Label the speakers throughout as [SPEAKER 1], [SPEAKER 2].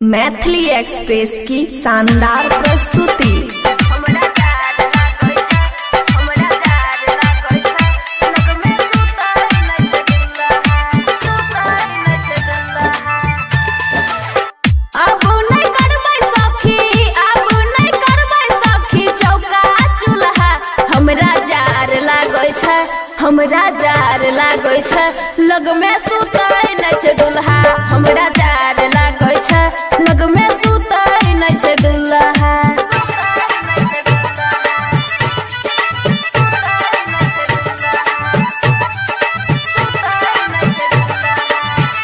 [SPEAKER 1] Maithili express की शानदार प्रस्तुति। हमरा जार लागै छै लग में सुतै नै छै दुल्हा। हमरा जार लागै छै लग में सुतै नै छै दुल्हा।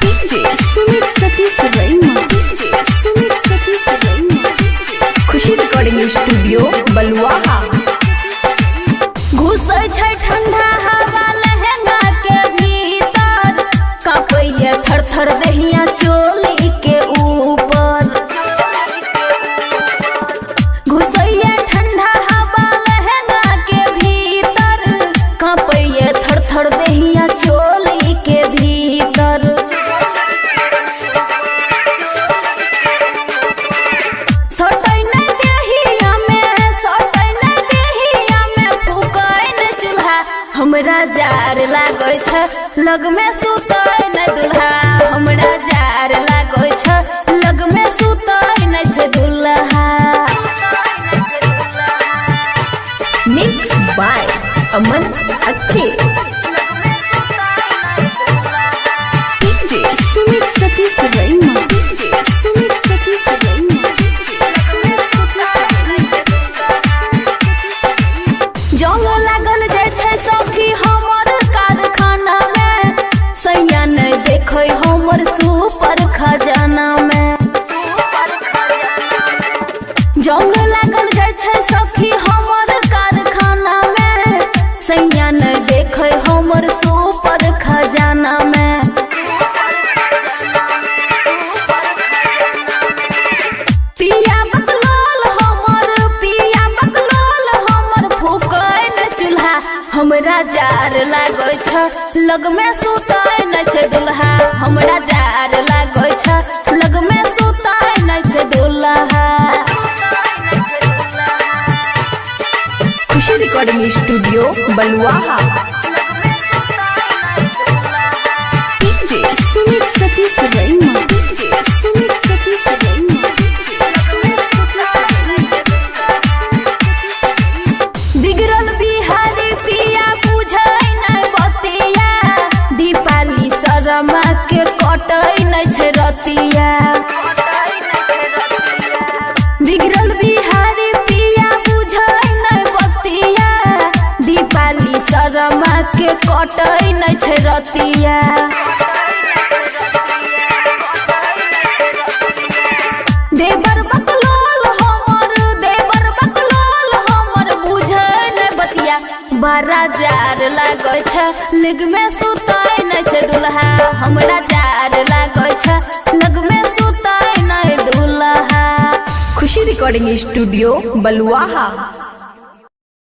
[SPEAKER 1] डीजे सुमित सतीश रैमा, डीजे सुमित सतीश रैमा, खुशी रिकॉर्डिंग स्टूडियो बलुआहा। घुसै छै ठंडा हवा लहंगा के भीतर, कांपैया थर थर देहिया चोली के ऊपर। घुसैया ठंडा हवा लहंगा के भीतर, कांपैया थर थर देहिया चोली के भीतर। सटै नै देहिया में, सटै नै देहिया में, फूकै नै चूल्हा। हमरा जार लागै छै लग में सुतै नै दुल्हा। हमरा जार लागै छै लग में सुतै नै छै दुल्हा। मिक्स बाय अमन अक्के, डीजे सुमित सतीश रैमा, डीजे सुमित सतीश रैमा। जंग लागल जाय छै सखी हमर कारखाना में, सैया नै देखै हमर सुपर खजाना में। जंग लागल जाय छै सखी हमर कारखाना में, सैया नै देखै हमर सुपर खजाना में। पिया बकलोल हमर, पिया बकलोल हमर, फूकै नै चूल्हा। हमरा जार लागै छै लग में सुतै नै छै दुल्हा। हमरा जार लागै छै लग में सुतै नै छै दुल्हा। खुशी रिकॉर्डिंग स्टूडियो बलुआहा। DJ Sumit Satish रैमा, DJ Sumit Satish रैमा। बिगड़ल बिहारी पिया बुझै नै बतिया, दीपाली शर्मा के कटै नै छै रतिया। बिगड़ल बिहारी पिया बुझै नै बतिया, दीपाली शर्मा के कटै नै छै रतिया। देवर बकलोल हमर, देवर बकलोल हमर, बुझै नै बतिया। बड़ा जार लागै छै लग में सुतै नै छै दुल्हा। हमरा जार लागै छै लग में सुतै नै दुल्हा। खुशी रिकॉर्डिंग स्टूडियो बलुआहा।